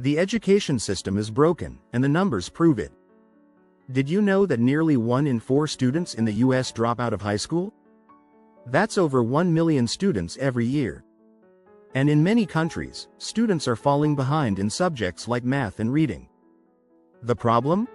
The education system is broken, and the numbers prove it. Did you know that nearly 1 in 4 students in the US drop out of high school? That's over 1 million students every year. And in many countries, students are falling behind in subjects like math and reading. The problem?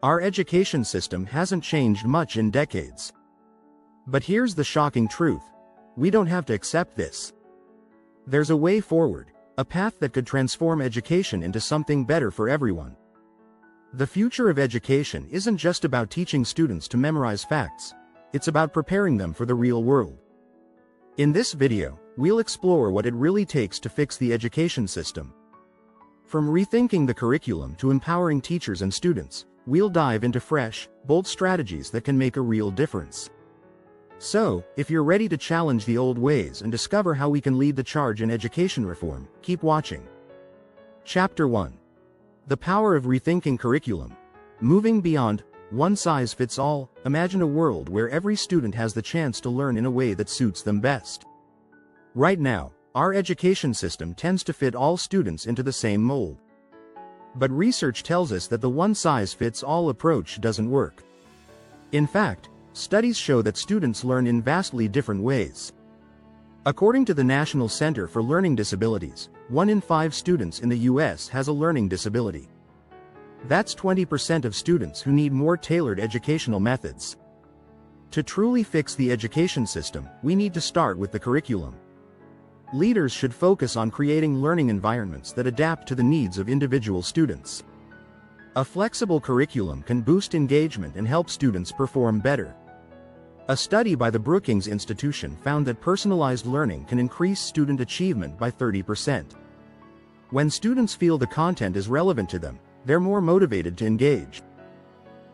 Our education system hasn't changed much in decades. But here's the shocking truth. We don't have to accept this. There's a way forward, a path that could transform education into something better for everyone. The future of education isn't just about teaching students to memorize facts, it's about preparing them for the real world. In this video, we'll explore what it really takes to fix the education system. From rethinking the curriculum to empowering teachers and students, we'll dive into fresh, bold strategies that can make a real difference. So, if you're ready to challenge the old ways and discover how we can lead the charge in education reform, keep watching. Chapter 1. The Power of Rethinking Curriculum. Moving beyond one-size-fits-all, imagine a world where every student has the chance to learn in a way that suits them best. Right now, our education system tends to fit all students into the same mold. But research tells us that the one-size-fits-all approach doesn't work. In fact, studies show that students learn in vastly different ways. According to the National Center for Learning Disabilities, 1 in 5 students in the US has a learning disability. That's 20% of students who need more tailored educational methods. To truly fix the education system, we need to start with the curriculum. Leaders should focus on creating learning environments that adapt to the needs of individual students. A flexible curriculum can boost engagement and help students perform better. A study by the Brookings Institution found that personalized learning can increase student achievement by 30%. When students feel the content is relevant to them, they're more motivated to engage.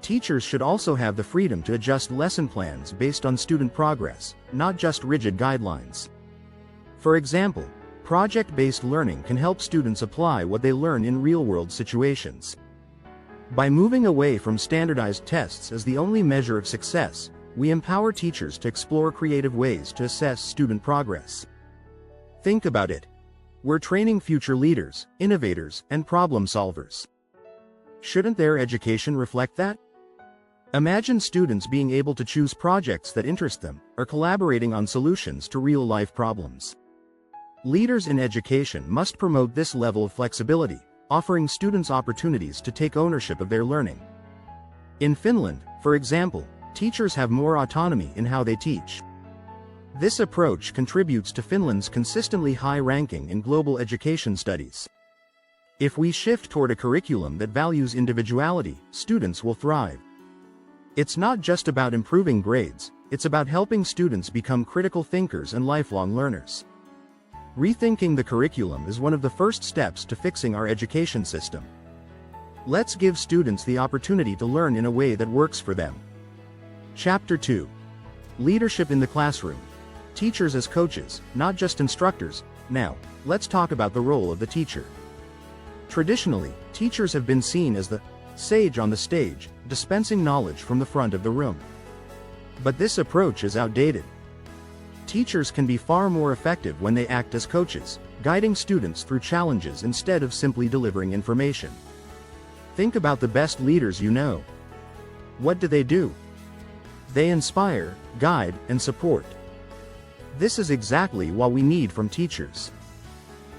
Teachers should also have the freedom to adjust lesson plans based on student progress, not just rigid guidelines. For example, project-based learning can help students apply what they learn in real-world situations. By moving away from standardized tests as the only measure of success, we empower teachers to explore creative ways to assess student progress. Think about it. We're training future leaders, innovators, and problem solvers. Shouldn't their education reflect that? Imagine students being able to choose projects that interest them, or collaborating on solutions to real-life problems. Leaders in education must promote this level of flexibility, offering students opportunities to take ownership of their learning. In Finland, for example, teachers have more autonomy in how they teach. This approach contributes to Finland's consistently high ranking in global education studies. If we shift toward a curriculum that values individuality, students will thrive. It's not just about improving grades, it's about helping students become critical thinkers and lifelong learners. Rethinking the curriculum is one of the first steps to fixing our education system. Let's give students the opportunity to learn in a way that works for them. Chapter 2. Leadership in the Classroom. Teachers as coaches, not just instructors. Now, let's talk about the role of the teacher. Traditionally, teachers have been seen as the sage on the stage, dispensing knowledge from the front of the room. But this approach is outdated. Teachers can be far more effective when they act as coaches, guiding students through challenges instead of simply delivering information. Think about the best leaders you know. What do? They inspire, guide, and support. This is exactly what we need from teachers.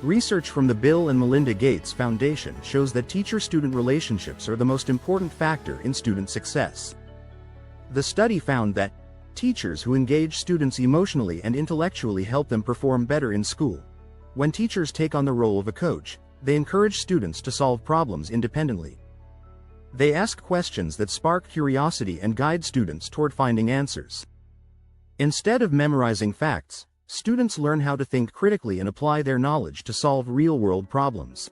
Research from the Bill and Melinda Gates Foundation shows that teacher-student relationships are the most important factor in student success. The study found that teachers who engage students emotionally and intellectually help them perform better in school. When teachers take on the role of a coach, they encourage students to solve problems independently. They ask questions that spark curiosity and guide students toward finding answers. Instead of memorizing facts, students learn how to think critically and apply their knowledge to solve real-world problems.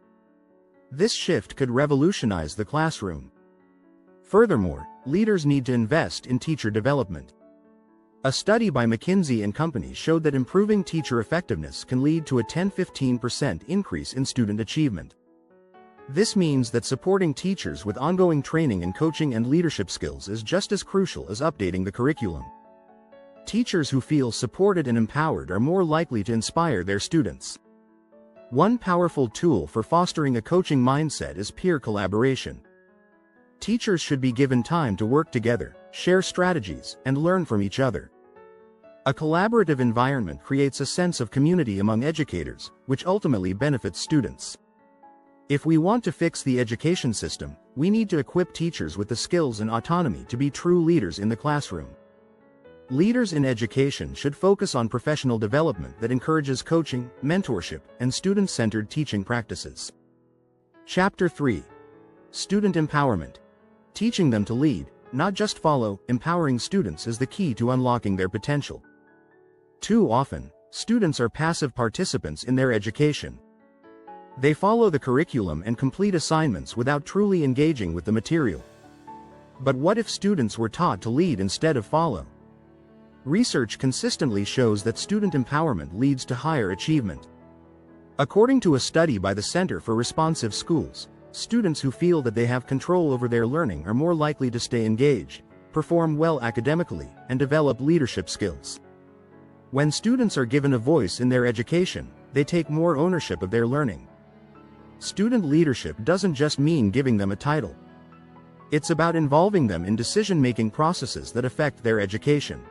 This shift could revolutionize the classroom. Furthermore, leaders need to invest in teacher development. A study by McKinsey & Company showed that improving teacher effectiveness can lead to a 10–15% increase in student achievement. This means that supporting teachers with ongoing training in coaching and leadership skills is just as crucial as updating the curriculum. Teachers who feel supported and empowered are more likely to inspire their students. One powerful tool for fostering a coaching mindset is peer collaboration. Teachers should be given time to work together, share strategies, and learn from each other. A collaborative environment creates a sense of community among educators, which ultimately benefits students. If we want to fix the education system, we need to equip teachers with the skills and autonomy to be true leaders in the classroom. Leaders in education should focus on professional development that encourages coaching, mentorship, and student-centered teaching practices. Chapter 3. Student Empowerment. Teaching them to lead, not just follow. Empowering students is the key to unlocking their potential. Too often, students are passive participants in their education. They follow the curriculum and complete assignments without truly engaging with the material. But what if students were taught to lead instead of follow? Research consistently shows that student empowerment leads to higher achievement. According to a study by the Center for Responsive Schools, students who feel that they have control over their learning are more likely to stay engaged, perform well academically, and develop leadership skills. When students are given a voice in their education, they take more ownership of their learning. Student leadership doesn't just mean giving them a title. It's about involving them in decision-making processes that affect their education.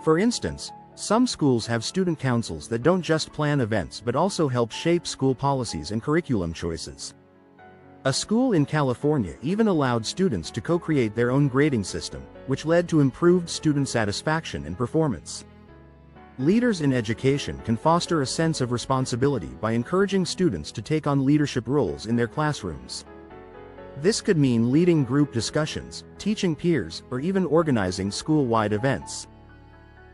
For instance, some schools have student councils that don't just plan events but also help shape school policies and curriculum choices. A school in California even allowed students to co-create their own grading system, which led to improved student satisfaction and performance. Leaders in education can foster a sense of responsibility by encouraging students to take on leadership roles in their classrooms. This could mean leading group discussions, teaching peers, or even organizing school-wide events.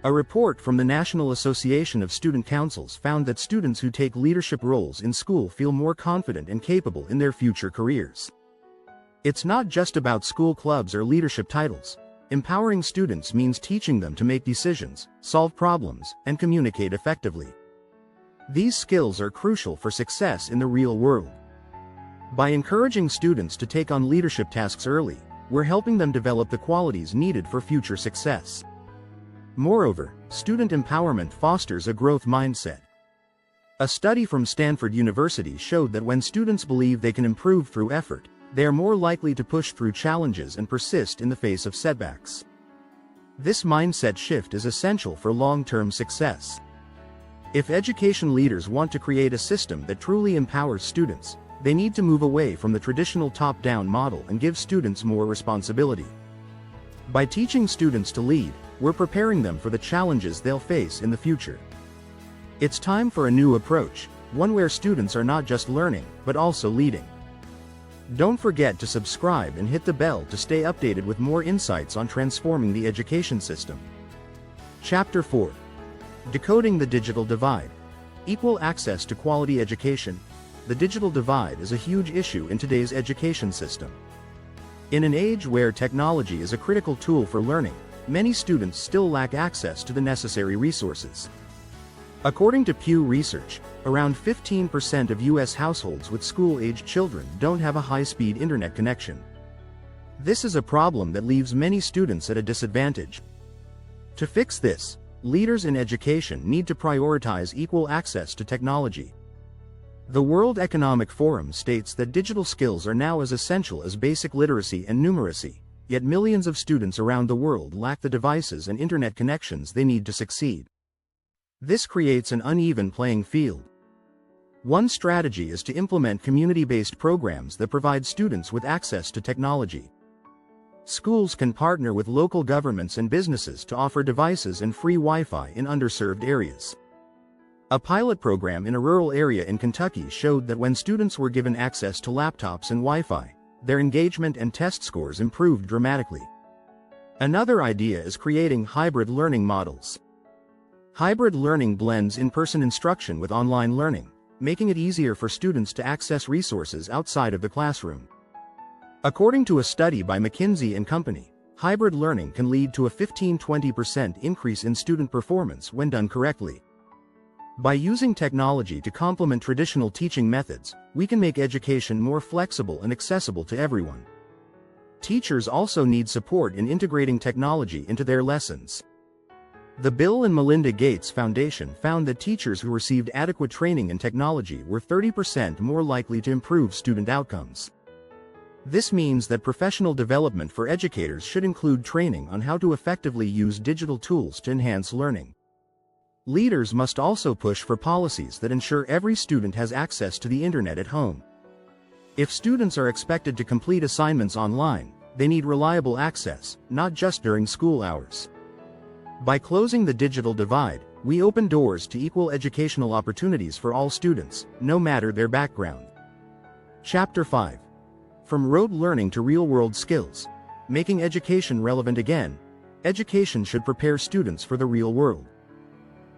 A report from the National Association of Student Councils found that students who take leadership roles in school feel more confident and capable in their future careers. It's not just about school clubs or leadership titles. Empowering students means teaching them to make decisions, solve problems, and communicate effectively. These skills are crucial for success in the real world. By encouraging students to take on leadership tasks early, we're helping them develop the qualities needed for future success. Moreover, student empowerment fosters a growth mindset. A study from Stanford University showed that when students believe they can improve through effort, they are more likely to push through challenges and persist in the face of setbacks. This mindset shift is essential for long-term success. If education leaders want to create a system that truly empowers students, they need to move away from the traditional top-down model and give students more responsibility. By teaching students to lead, we're preparing them for the challenges they'll face in the future. It's time for a new approach, one where students are not just learning, but also leading. Don't forget to subscribe and hit the bell to stay updated with more insights on transforming the education system. Chapter 4. Decoding the Digital Divide. Equal access to quality education. The digital divide is a huge issue in today's education system. In an age where technology is a critical tool for learning, many students still lack access to the necessary resources. According to Pew Research, around 15% of U.S. households with school-aged children don't have a high-speed internet connection. This is a problem that leaves many students at a disadvantage. To fix this, leaders in education need to prioritize equal access to technology. The World Economic Forum states that digital skills are now as essential as basic literacy and numeracy, yet millions of students around the world lack the devices and internet connections they need to succeed. This creates an uneven playing field. One strategy is to implement community-based programs that provide students with access to technology. Schools can partner with local governments and businesses to offer devices and free Wi-Fi in underserved areas. A pilot program in a rural area in Kentucky showed that when students were given access to laptops and Wi-Fi, their engagement and test scores improved dramatically. Another idea is creating hybrid learning models. Hybrid learning blends in-person instruction with online learning, making it easier for students to access resources outside of the classroom. According to a study by McKinsey & Company, hybrid learning can lead to a 15–20% increase in student performance when done correctly. By using technology to complement traditional teaching methods, we can make education more flexible and accessible to everyone. Teachers also need support in integrating technology into their lessons. The Bill and Melinda Gates Foundation found that teachers who received adequate training in technology were 30% more likely to improve student outcomes. This means that professional development for educators should include training on how to effectively use digital tools to enhance learning. Leaders must also push for policies that ensure every student has access to the internet at home. If students are expected to complete assignments online, they need reliable access, not just during school hours. By closing the digital divide, we open doors to equal educational opportunities for all students, no matter their background. Chapter 5. From rote learning to real-world skills. Making education relevant again. Education should prepare students for the real world.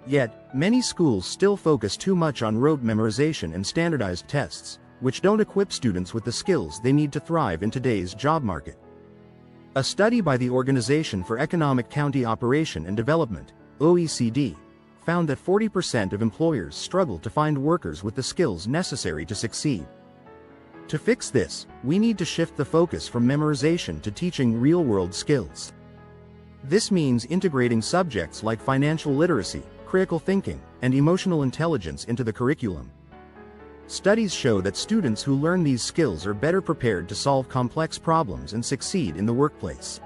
Yet, many schools still focus too much on rote memorization and standardized tests, which don't equip students with the skills they need to thrive in today's job market. A study by the Organization for Economic County Operation and Development, OECD, found that 40% of employers struggle to find workers with the skills necessary to succeed. To fix this, we need to shift the focus from memorization to teaching real-world skills. This means integrating subjects like financial literacy, critical thinking, and emotional intelligence into the curriculum. Studies show that students who learn these skills are better prepared to solve complex problems and succeed in the workplace.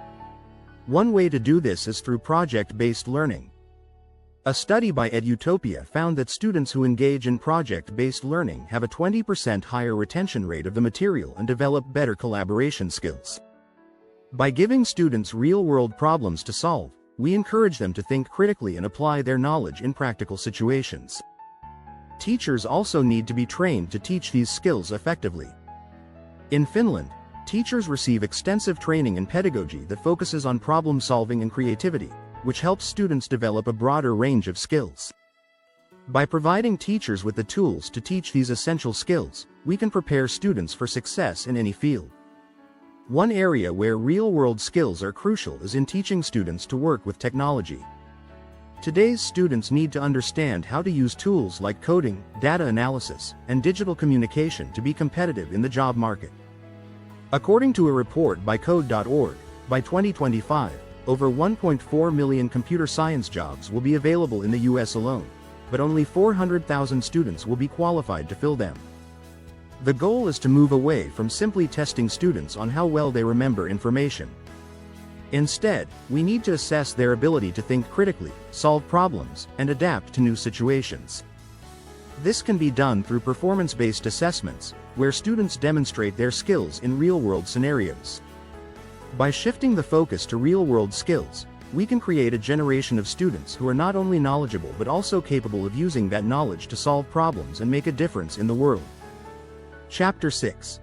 One way to do this is through project-based learning. A study by Edutopia found that students who engage in project-based learning have a 20% higher retention rate of the material and develop better collaboration skills. By giving students real-world problems to solve, we encourage them to think critically and apply their knowledge in practical situations. Teachers also need to be trained to teach these skills effectively. In Finland, teachers receive extensive training in pedagogy that focuses on problem-solving and creativity, which helps students develop a broader range of skills. By providing teachers with the tools to teach these essential skills, we can prepare students for success in any field. One area where real-world skills are crucial is in teaching students to work with technology. Today's students need to understand how to use tools like coding, data analysis, and digital communication to be competitive in the job market. According to a report by Code.org, by 2025, over 1.4 million computer science jobs will be available in the US alone, but only 400,000 students will be qualified to fill them. The goal is to move away from simply testing students on how well they remember information. Instead, we need to assess their ability to think critically, solve problems, and adapt to new situations. This can be done through performance-based assessments, where students demonstrate their skills in real-world scenarios. By shifting the focus to real-world skills, we can create a generation of students who are not only knowledgeable but also capable of using that knowledge to solve problems and make a difference in the world. Chapter 6.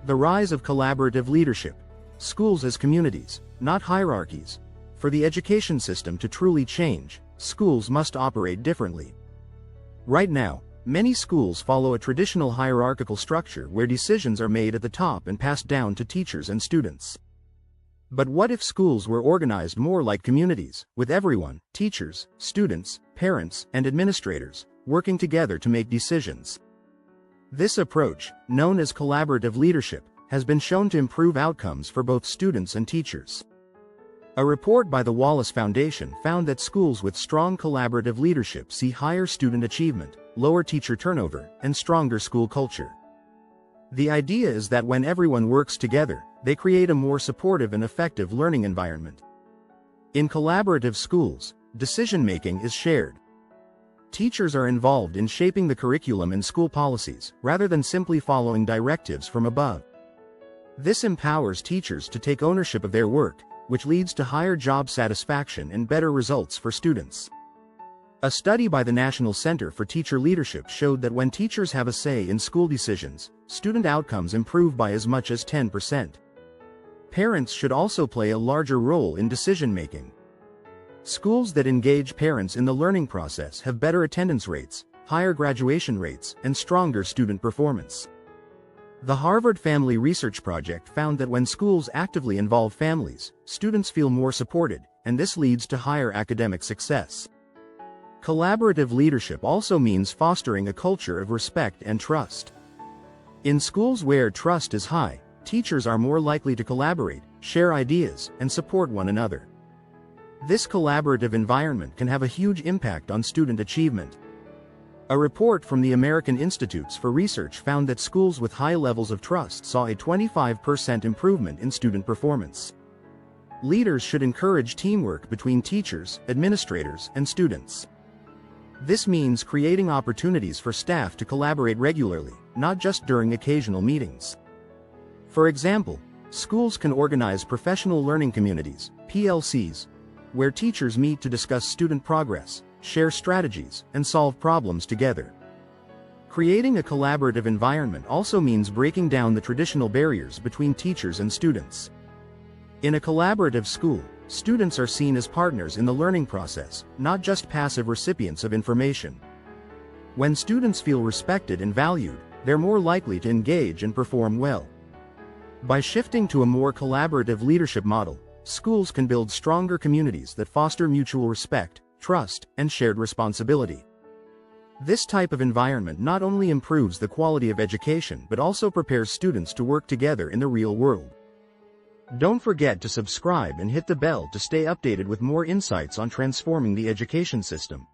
The Rise of Collaborative Leadership. Schools as communities, not hierarchies. For the education system to truly change, schools must operate differently. Right now, many schools follow a traditional hierarchical structure where decisions are made at the top and passed down to teachers and students. But what if schools were organized more like communities, with everyone, teachers, students, parents, and administrators, working together to make decisions? This approach, known as collaborative leadership, has been shown to improve outcomes for both students and teachers. A report by the Wallace Foundation found that schools with strong collaborative leadership see higher student achievement, lower teacher turnover, and stronger school culture. The idea is that when everyone works together, they create a more supportive and effective learning environment. In collaborative schools, decision-making is shared. Teachers are involved in shaping the curriculum and school policies, rather than simply following directives from above. This empowers teachers to take ownership of their work, which leads to higher job satisfaction and better results for students. A study by the National Center for Teacher Leadership showed that when teachers have a say in school decisions, student outcomes improve by as much as 10%. Parents should also play a larger role in decision-making. Schools that engage parents in the learning process have better attendance rates, higher graduation rates, and stronger student performance. The Harvard Family Research Project found that when schools actively involve families, students feel more supported, and this leads to higher academic success. Collaborative leadership also means fostering a culture of respect and trust. In schools where trust is high, teachers are more likely to collaborate, share ideas, and support one another. This collaborative environment can have a huge impact on student achievement. A report from the American Institutes for Research found that schools with high levels of trust saw a 25% improvement in student performance. Leaders should encourage teamwork between teachers, administrators, and students. This means creating opportunities for staff to collaborate regularly, not just during occasional meetings. For example, schools can organize professional learning communities, PLCs, where teachers meet to discuss student progress, share strategies, and solve problems together. Creating a collaborative environment also means breaking down the traditional barriers between teachers and students. In a collaborative school, students are seen as partners in the learning process, not just passive recipients of information. When students feel respected and valued, they're more likely to engage and perform well. By shifting to a more collaborative leadership model, schools can build stronger communities that foster mutual respect, trust, and shared responsibility. This type of environment not only improves the quality of education but also prepares students to work together in the real world. Don't forget to subscribe and hit the bell to stay updated with more insights on transforming the education system.